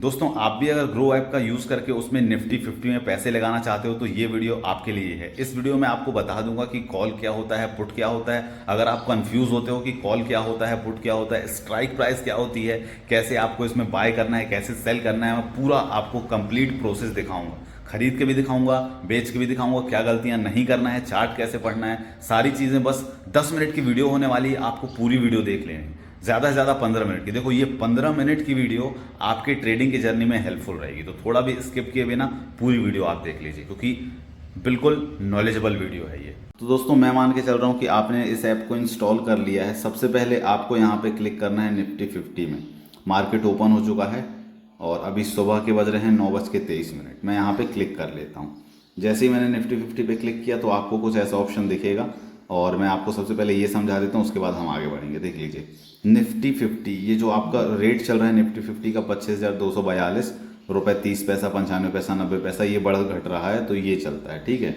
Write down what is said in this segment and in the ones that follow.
दोस्तों, आप भी अगर ग्रो ऐप का यूज़ करके उसमें निफ्टी 50 में पैसे लगाना चाहते हो तो ये वीडियो आपके लिए है। इस वीडियो में आपको बता दूंगा कि कॉल क्या होता है, पुट क्या होता है। अगर आप कंफ्यूज होते हो कि कॉल क्या होता है, पुट क्या होता है, स्ट्राइक प्राइस क्या होती है, कैसे आपको इसमें बाय करना है, कैसे सेल करना है, मैं पूरा आपको कंप्लीट प्रोसेस दिखाऊंगा। खरीद के भी दिखाऊंगा, बेच के भी दिखाऊंगा, क्या गलतियां नहीं करना है, चार्ट कैसे पढ़ना है, सारी चीज़ें। बस 10 मिनट की वीडियो होने वाली है, आपको पूरी वीडियो देख लेनी है। ज़्यादा से ज़्यादा 15 मिनट की। देखो, ये 15 मिनट की वीडियो आपके ट्रेडिंग की जर्नी में हेल्पफुल रहेगी, तो थोड़ा भी स्किप किए बिना पूरी वीडियो आप देख लीजिए, क्योंकि बिल्कुल नॉलेजेबल वीडियो है ये। तो दोस्तों, मैं मान के चल रहा हूँ कि आपने इस ऐप को इंस्टॉल कर लिया है। सबसे पहले आपको यहाँ पे क्लिक करना है निफ्टी 50 में। मार्केट ओपन हो चुका है और अभी सुबह के बज रहे हैं 9:23। मैं यहाँ पे क्लिक कर लेता हूँ। जैसे ही मैंने निफ्टी 50 पे क्लिक किया तो आपको कुछ ऐसा ऑप्शन दिखेगा, और मैं आपको सबसे पहले ये समझा देता हूँ, उसके बाद हम आगे बढ़ेंगे। देख लीजिए, निफ्टी 50, ये जो आपका रेट चल रहा है निफ्टी 50 का 25,242 रुपये 30 पैसा, 95 पैसा, 90 पैसा, ये बढ़ घट रहा है, तो ये चलता है। ठीक है।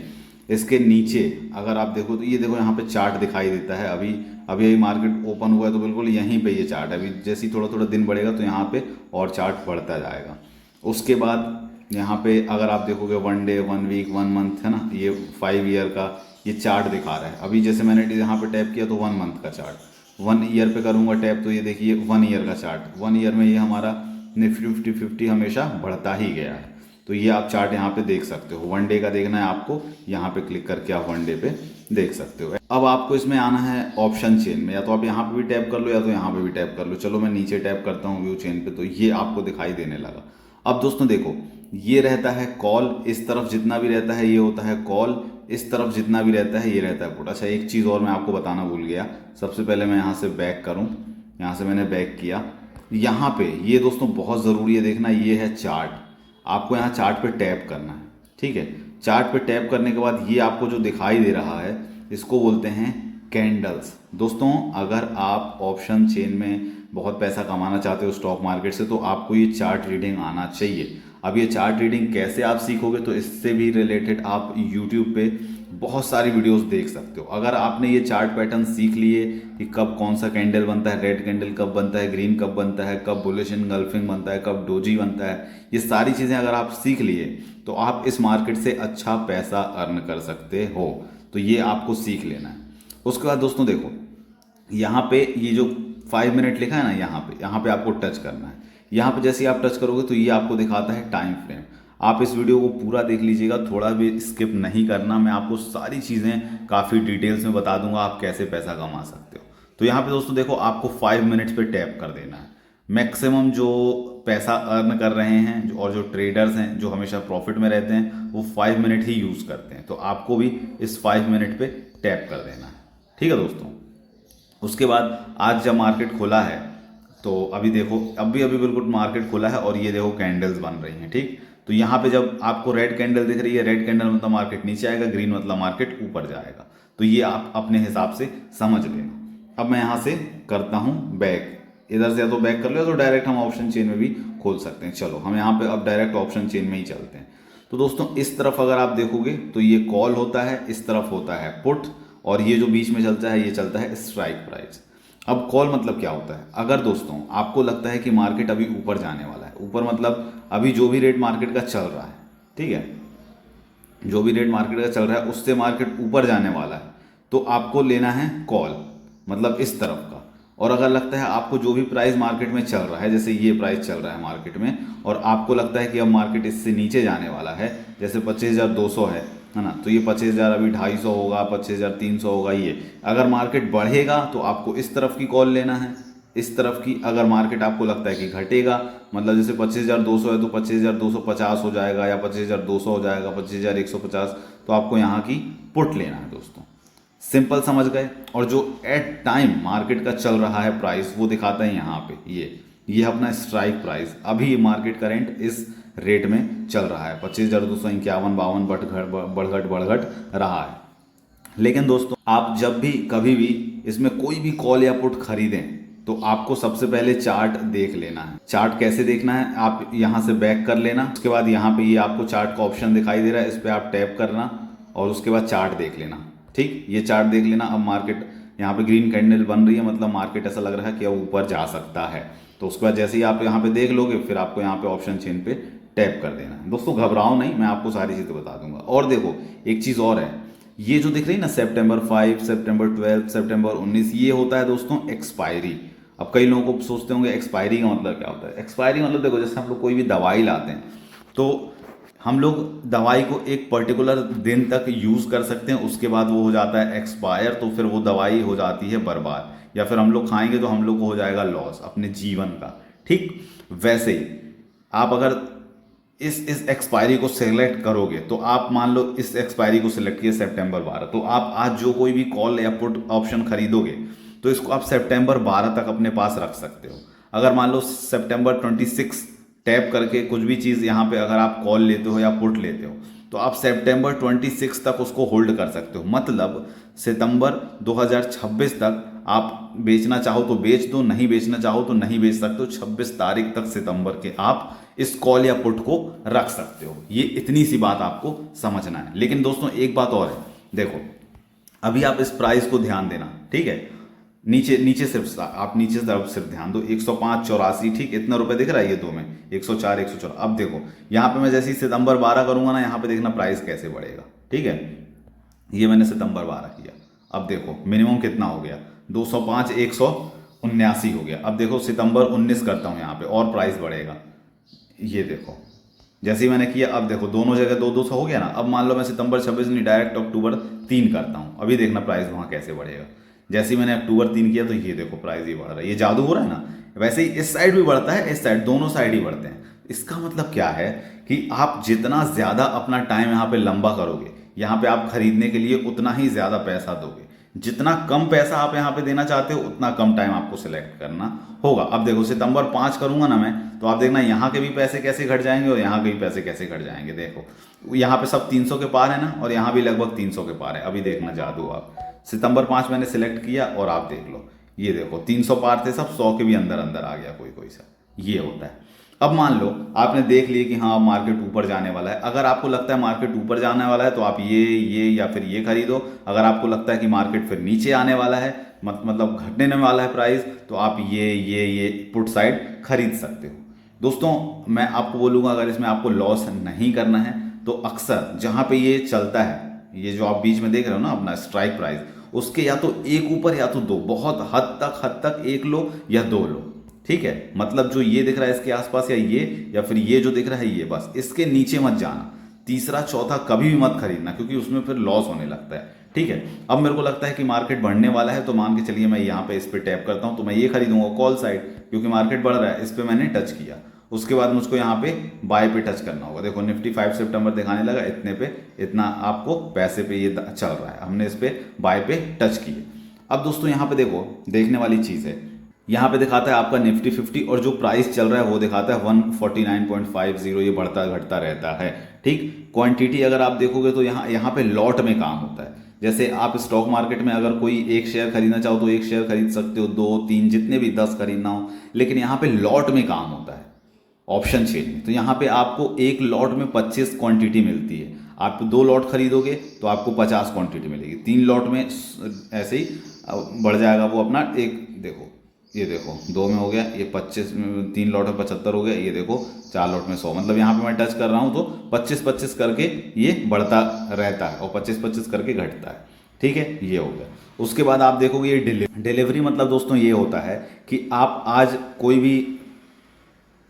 इसके नीचे अगर आप देखो तो ये देखो, यहाँ पे चार्ट दिखाई देता है। अभी अभी यही मार्केट ओपन हुआ है तो बिल्कुल यहीं पे ये चार्ट है। अभी जैसे ही थोड़ा थोड़ा दिन बढ़ेगा तो यहाँ पे और चार्ट बढ़ता जाएगा। उसके बाद यहाँ पे अगर आप देखोगे 1 डे, 1 वीक, 1 मंथ है ना, ये 5 ईयर का ये चार्ट दिखा रहा है। अभी जैसे मैंने यहाँ पे टैप किया तो 1 मंथ का चार्ट, 1 ईयर पे करूँगा टैप तो ये देखिए 1 ईयर का चार्ट। 1 ईयर में ये हमारा निफ्टी 50 हमेशा बढ़ता ही गया है। तो ये आप चार्ट यहाँ पे देख सकते हो। 1 डे का देखना है आपको, यहाँ पे क्लिक करके आप 1 डे पे देख सकते हो। अब आपको इसमें आना है ऑप्शन चेन में, या तो आप यहाँ पे भी टैप कर लो या तो यहाँ पे भी टैप कर लो। चलो मैं नीचे टैप करता हूँ व्यू चेन पे, तो ये आपको दिखाई देने लगा। अब दोस्तों देखो, ये रहता है कॉल, इस तरफ जितना भी रहता है ये होता है कॉल, इस तरफ जितना भी रहता है ये रहता है पुट। अच्छा, एक चीज़ और मैं आपको बताना भूल गया। सबसे पहले मैं यहाँ से बैक करूँ, यहाँ से मैंने बैक किया। यहाँ पे ये दोस्तों बहुत ज़रूरी है देखना, ये है चार्ट। आपको यहाँ चार्ट पे टैप करना है। ठीक है। चार्ट पे टैप करने के बाद ये आपको जो दिखाई दे रहा है इसको बोलते हैं कैंडल्स। दोस्तों, अगर आप ऑप्शन चेन में बहुत पैसा कमाना चाहते हो स्टॉक मार्केट से, तो आपको ये चार्ट रीडिंग आना चाहिए। अब ये चार्ट रीडिंग कैसे आप सीखोगे, तो इससे भी रिलेटेड आप यूट्यूब पे बहुत सारी वीडियोस देख सकते हो। अगर आपने ये चार्ट पैटर्न सीख लिए कि कब कौन सा कैंडल बनता है, रेड कैंडल कब बनता है, ग्रीन कब बनता है, कब बुलिश इनगल्फिंग बनता है, कब डोजी बनता है, ये सारी चीज़ें अगर आप सीख लिए तो आप इस मार्केट से अच्छा पैसा अर्न कर सकते हो। तो ये आपको सीख लेना है। उसके बाद दोस्तों देखो, यहाँ पे ये जो 5 मिनट लिखा है ना, यहाँ पे आपको टच करना है। यहाँ पे जैसे ही आप टच करोगे तो ये आपको दिखाता है टाइम फ्रेम। आप इस वीडियो को पूरा देख लीजिएगा, थोड़ा भी स्किप नहीं करना। मैं आपको सारी चीज़ें काफ़ी डिटेल्स में बता दूंगा आप कैसे पैसा कमा सकते हो। तो यहाँ पे दोस्तों देखो, आपको 5 मिनट्स पे टैप कर देना है। मैक्सिमम जो पैसा अर्न कर रहे हैं और जो ट्रेडर्स हैं जो हमेशा प्रॉफिट में रहते हैं, वो 5 मिनट ही यूज़ करते हैं। तो आपको भी इस 5 मिनट पे टैप कर देना है। ठीक है दोस्तों। उसके बाद आज जब मार्केट खुला है तो अभी देखो, अभी बिल्कुल मार्केट खुला है और ये देखो कैंडल्स बन रही हैं। ठीक। तो यहाँ पे जब आपको रेड कैंडल दिख रही है, रेड कैंडल मतलब मार्केट नीचे आएगा, ग्रीन मतलब मार्केट ऊपर जाएगा। तो ये आप अपने हिसाब से समझ लेना। अब मैं यहाँ से करता हूँ बैक। इधर से या तो बैक कर लो या तो डायरेक्ट हम ऑप्शन चेन में भी खोल सकते हैं। चलो हम यहाँ पे अब डायरेक्ट ऑप्शन चेन में ही चलते हैं। तो दोस्तों, इस तरफ अगर आप देखोगे तो ये कॉल होता है, इस तरफ होता है पुट, और ये जो बीच में चलता है ये चलता है स्ट्राइक प्राइस। अब कॉल मतलब क्या होता है, अगर दोस्तों आपको लगता है कि मार्केट अभी ऊपर जाने वाला है, ऊपर मतलब अभी जो भी रेट मार्केट का चल रहा है, ठीक है, जो भी रेट मार्केट का चल रहा है उससे मार्केट ऊपर जाने वाला है, तो आपको लेना है कॉल, मतलब इस तरफ का। और अगर लगता है आपको जो भी प्राइस मार्केट में चल रहा है, जैसे ये प्राइस चल रहा है मार्केट में, और आपको लगता है कि अब मार्केट इससे नीचे जाने वाला है, जैसे 25,200 है ना, तो ये 25,000 अभी 250 होगा, 25,300 होगा। ये अगर मार्केट बढ़ेगा तो आपको इस तरफ की कॉल लेना है, इस तरफ की। अगर मार्केट आपको लगता है कि घटेगा, मतलब जैसे 25,200 है तो 25,250 हो जाएगा, या 25,200 हो जाएगा, 25,150, तो आपको यहाँ की पुट लेना है दोस्तों। सिंपल समझ गए। और जो एट टाइम मार्केट का चल रहा है प्राइस वो दिखाता है यहाँ पे, ये अपना स्ट्राइक प्राइस। अभी मार्केट करेंट इस रेट में चल रहा है, 25,251-52 बढ़घट रहा है। लेकिन दोस्तों, आप जब भी कभी भी इसमें कोई भी कॉल या पुट खरीदें तो आपको सबसे पहले चार्ट देख लेना है। चार्ट कैसे देखना है, आप यहाँ से बैक कर लेना। उसके बाद यहाँ पे ये आपको चार्ट का ऑप्शन दिखाई दे रहा है, इस पर आप टैप करना और उसके बाद चार्ट देख लेना। ठीक, ये चार्ट देख लेना। अब मार्केट यहाँ पे ग्रीन कैंडल बन रही है, मतलब मार्केट ऐसा लग रहा है कि अब ऊपर जा सकता है। तो उसके बाद जैसे ही आप यहाँ पे देख लोगे, फिर आपको यहाँ पे ऑप्शन चेन पे टैप कर देना है। दोस्तों घबराओ नहीं, मैं आपको सारी चीज़ें बता दूंगा। और देखो एक चीज़ और है, ये जो दिख रही है ना सितंबर 5, सितंबर 12, सितंबर 19, ये होता है दोस्तों एक्सपायरी। अब कई लोगों को सोचते होंगे एक्सपायरी का मतलब क्या होता है। एक्सपायरी मतलब देखो, जैसे हम लोग कोई भी दवाई लाते हैं तो हम लोग दवाई को एक पर्टिकुलर दिन तक यूज़ कर सकते हैं, उसके बाद वो हो जाता है एक्सपायर, तो फिर वो दवाई हो जाती है बर्बाद, या फिर हम लोग खाएंगे तो हम लोग को हो जाएगा लॉस अपने जीवन का। ठीक वैसे ही आप अगर इस एक्सपायरी को सिलेक्ट करोगे, तो आप मान लो इस एक्सपायरी को सिलेक्ट किया सितंबर 12, तो आप आज जो कोई भी कॉल या पुट ऑप्शन खरीदोगे तो इसको आप सितंबर 12 तक अपने पास रख सकते हो। अगर मान लो सितंबर 26 टैप करके कुछ भी चीज़ यहाँ पे अगर आप कॉल लेते हो या पुट लेते हो, तो आप सितंबर 26 तक उसको होल्ड कर सकते हो। मतलब सितंबर 2026 तक आप बेचना चाहो तो बेच दो, नहीं बेचना चाहो तो नहीं बेच सकते हो। 26 तारीख तक सितंबर के आप इस कॉल या पुट को रख सकते हो। ये इतनी सी बात आपको समझना है। लेकिन दोस्तों एक बात और है, देखो अभी आप इस प्राइस को ध्यान देना, ठीक है। नीचे नीचे सिर्फ आप नीचे तरफ सिर्फ ध्यान दो, 105.84, ठीक, इतना रुपए दिख रहा है ये दो में, 104, 104। अब देखो यहाँ पे मैं जैसे ही सितंबर 12 करूंगा ना, यहाँ पे देखना प्राइस कैसे बढ़ेगा, ठीक है। ये मैंने सितंबर 12 किया, अब देखो मिनिमम कितना हो गया, 205, 179 हो गया। अब देखो सितंबर 19 करता हूँ, यहाँ पे और प्राइस बढ़ेगा। ये देखो जैसे ही मैंने किया, अब देखो दोनों जगह 200 हो गया ना। अब मान लो मैं सितंबर 26 नहीं, डायरेक्ट अक्टूबर 3 करता हूँ, अभी देखना प्राइस वहाँ कैसे बढ़ेगा। जैसे ही मैंने अक्टूबर 3 किया तो ये देखो प्राइस ही बढ़ रहा है, ये जादू हो रहा है ना। वैसे ही इस साइड भी बढ़ता है, इस साइड, दोनों साइड ही बढ़ते हैं। इसका मतलब क्या है कि आप जितना ज़्यादा अपना टाइम यहाँ पे लंबा करोगे, यहाँ पे आप खरीदने के लिए उतना ही ज़्यादा पैसा दोगे। जितना कम पैसा आप यहाँ पे देना चाहते हो, उतना कम टाइम आपको सिलेक्ट करना होगा। अब देखो सितंबर 5 करूंगा ना मैं, तो आप देखना यहाँ के भी पैसे कैसे घट जाएंगे और यहाँ के भी पैसे कैसे घट जाएंगे। देखो यहाँ पे सब 300 के पार है ना, और यहाँ भी लगभग 300 के पार है। अभी देखना जादू, आप सितंबर 5 मैंने सिलेक्ट किया और आप देख लो, ये देखो 300 पार थे सब, 100 के भी अंदर अंदर आ गया कोई कोई सा। ये होता है। अब मान लो आपने देख लिया कि हाँ मार्केट ऊपर जाने वाला है। अगर आपको लगता है मार्केट ऊपर जाने वाला है तो आप ये या फिर ये खरीदो। अगर आपको लगता है कि मार्केट फिर नीचे आने वाला है, मतलब घटने वाला है प्राइस, तो आप ये पुट साइड खरीद सकते हो। दोस्तों मैं आपको बोलूँगा, अगर इसमें आपको लॉस नहीं करना है तो अक्सर जहाँ पे ये चलता है, ये जो आप बीच में देख रहे हो ना अपना स्ट्राइक प्राइस, उसके या तो एक ऊपर या तो दो, बहुत हद तक एक लो या दो लो, ठीक है। मतलब जो ये दिख रहा है इसके आसपास, या फिर ये जो दिख रहा है ये, बस इसके नीचे मत जाना। तीसरा चौथा कभी भी मत खरीदना, क्योंकि उसमें फिर लॉस होने लगता है, ठीक है। अब मेरे को लगता है कि मार्केट बढ़ने वाला है, तो मान के चलिए मैं यहाँ पे इस पे टैप करता हूँ, तो मैं ये खरीदूंगा कॉल साइड, क्योंकि मार्केट बढ़ रहा है। इस पे मैंने टच किया, उसके बाद मुझको यहाँ पे बाय पे टच करना होगा। देखो निफ्टी 5 सितंबर दिखाने लगा, इतने पे इतना आपको पैसे पे ये चल रहा है, हमने इस पे बाय पे टच किए। अब दोस्तों यहाँ पे देखो, देखने वाली चीज़ है, यहाँ पे दिखाता है आपका निफ्टी 50 और जो प्राइस चल रहा है वो दिखाता है 149.50। ये बढ़ता घटता रहता है, ठीक। क्वांटिटी अगर आप देखोगे तो यहाँ पे लॉट में काम होता है। जैसे आप स्टॉक मार्केट में अगर कोई एक शेयर खरीदना चाहो तो एक शेयर खरीद सकते हो, 2, 3, जितने भी 10 खरीदना हो। लेकिन यहाँ पे लॉट में काम होता है ऑप्शन चेन में। तो यहाँ पे आपको एक लॉट में 25 क्वांटिटी मिलती है। आप 2 लॉट खरीदोगे तो आपको 50 क्वांटिटी मिलेगी। 3 लॉट में ऐसे ही बढ़ जाएगा वो अपना। एक देखो, ये देखो 2 में हो गया, ये 25, 3 लॉट में 75 हो गया, ये देखो 4 लॉट में 100। मतलब यहाँ पे मैं टच कर रहा हूँ तो 25-25 करके ये बढ़ता रहता है और 25-25 करके घटता है, ठीक है। ये हो गया। उसके बाद आप देखोगे ये डिलीवरी मतलब दोस्तों ये होता है कि आप आज कोई भी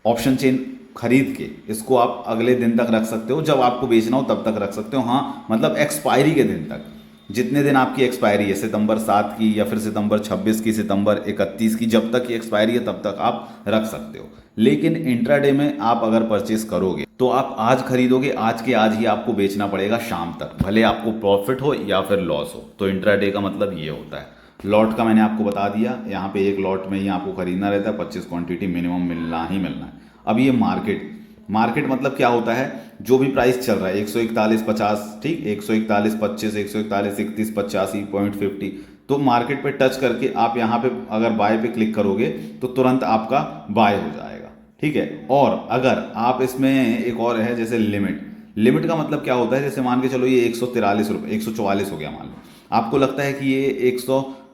ऑप्शन चेन खरीद के इसको आप अगले दिन तक रख सकते हो, जब आपको बेचना हो तब तक रख सकते हो। हाँ मतलब एक्सपायरी के दिन तक, जितने दिन आपकी एक्सपायरी है, सितंबर 7 की या फिर सितंबर 26 की, सितंबर 31 की, जब तक की एक्सपायरी है तब तक आप रख सकते हो। लेकिन इंट्राडे में आप अगर परचेस करोगे तो आप आज खरीदोगे, आज के आज ही आपको बेचना पड़ेगा शाम तक, भले आपको प्रॉफिट हो या फिर लॉस हो। तो इंट्राडे का मतलब ये होता है। लॉट का मैंने आपको बता दिया, यहाँ पे एक लॉट में ही आपको खरीदना रहता है, 25 क्वांटिटी मिनिमम मिलना ही मिलना है। अब ये मार्केट मतलब क्या होता है, जो भी प्राइस चल रहा है 141.50, ठीक, 141.25, 141.31, 85.50, तो मार्केट पे टच करके आप यहाँ पे अगर बाय पे क्लिक करोगे तो तुरंत आपका बाय हो जाएगा, ठीक है। और अगर आप इसमें एक और है जैसे लिमिट का मतलब क्या होता है, जैसे मान के चलो ये 143 रुपये, 144 हो गया मान लो, आपको लगता है कि ये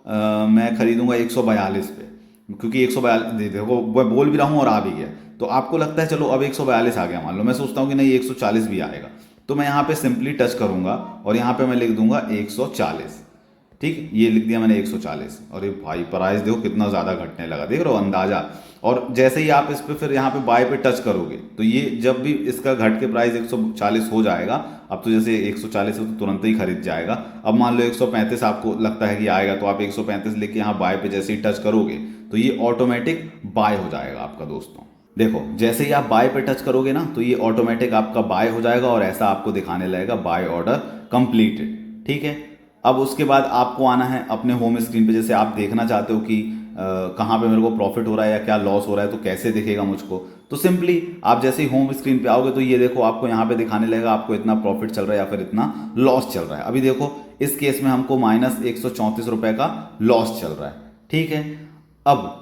मैं खरीदूंगा 142 पे, क्योंकि 142 देखो मैं बोल भी रहा हूँ और आ भी गया, तो आपको लगता है चलो अब 142 आ गया मान लो, मैं सोचता हूँ कि नहीं 140 भी आएगा, तो मैं यहाँ पे सिंपली टच करूंगा और यहाँ पे मैं लिख दूंगा 140। ठीक, ये लिख दिया मैंने 140। और ये भाई प्राइस देखो कितना ज़्यादा घटने लगा, देख रहे हो अंदाजा। और जैसे ही आप इस पे फिर यहाँ पे बाय पे टच करोगे तो ये जब भी इसका घट के प्राइस 140 हो जाएगा, अब तो जैसे 140 है तो तुरंत ही खरीद जाएगा। अब मान लो 135 आपको लगता है कि आएगा, तो आप 135 लेके यहाँ बाय पे जैसे ही टच करोगे तो ये ऑटोमेटिक बाय हो जाएगा आपका दोस्तों। देखो जैसे ही आप बाय पे टच करोगे ना तो ये ऑटोमेटिक आपका बाय हो जाएगा और ऐसा आपको दिखाने लगेगा बाय ऑर्डर कंप्लीटेड। ठीक है, अब उसके बाद आपको आना है अपने होम स्क्रीन पे, जैसे आप देखना चाहते हो कि कहाँ पे मेरे को प्रॉफिट हो रहा है या क्या लॉस हो रहा है, तो कैसे दिखेगा मुझको। तो सिंपली आप जैसे ही होम स्क्रीन पे आओगे तो ये देखो आपको यहाँ पे दिखाने लगेगा आपको इतना प्रॉफिट चल रहा है या फिर इतना लॉस चल रहा है। अभी देखो इस केस में हमको -134 रुपए का लॉस चल रहा है। ठीक है, अब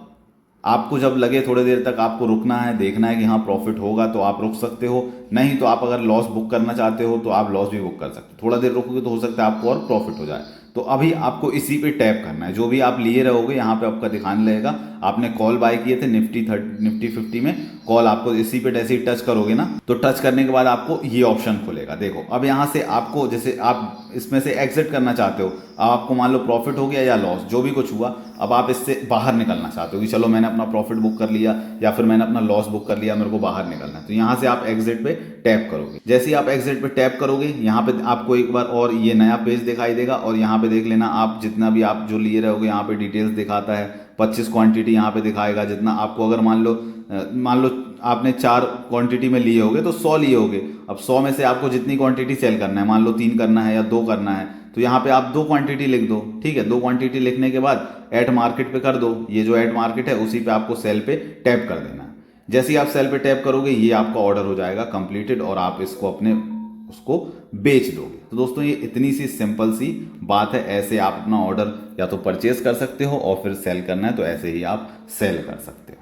आपको जब लगे थोड़ी देर तक आपको रुकना है, देखना है कि हाँ प्रॉफिट होगा तो आप रुक सकते हो, नहीं तो आप अगर लॉस बुक करना चाहते हो तो आप लॉस भी बुक कर सकते हो। थोड़ा देर रुकोगे तो हो सकता है आपको और प्रॉफिट हो जाए। तो अभी आपको इसी पे टैप करना है, जो भी आप लिए रहोगे यहाँ पे आपका दिखाने लगेगा। आपने कॉल बाय किए थे निफ्टी 50 में कॉल, आपको इसी पे जैसे ही टच करोगे ना तो टच करने के बाद आपको ये ऑप्शन खुलेगा। देखो अब यहाँ से आपको जैसे आप इसमें से एग्जिट करना चाहते हो, अब आपको मान लो प्रॉफिट हो गया या लॉस जो भी कुछ हुआ, अब आप इससे बाहर निकलना चाहते हो कि चलो मैंने अपना प्रॉफिट बुक कर लिया या फिर मैंने अपना लॉस बुक कर लिया, मेरे को बाहर निकलना है, तो यहाँ से आप एग्जिट पे टैप करोगे। जैसे ही आप एग्जिट पे टैप करोगे यहाँ पे आपको एक बार और ये नया पेज दिखाई देगा और यहाँ पे देख लेना आप जितना भी आप जो लिए रहोगे यहाँ पे डिटेल्स दिखाता है। 25 क्वांटिटी यहाँ पे दिखाएगा, जितना आपको अगर मान लो आपने 4 क्वांटिटी में लिए होगे तो 100 लिए होगे। अब 100 में से आपको जितनी क्वांटिटी सेल करना है, मान लो 3 करना है या 2 करना है, तो यहाँ पे आप 2 क्वांटिटी लिख दो। ठीक है, 2 क्वांटिटी लिखने के बाद ऐड मार्केट पे कर दो, ये जो ऐड मार्केट है उसी पे आपको सेल पे टैप कर देना है। जैसे ही आप सेल पे टैप करोगे ये आपका ऑर्डर हो जाएगा कंप्लीटेड और आप इसको अपने उसको बेच दोगे। तो दोस्तों ये इतनी सी सिंपल सी बात है, ऐसे आप अपना ऑर्डर या तो परचेज कर सकते हो और फिर सेल करना है तो ऐसे ही आप सेल कर सकते हो।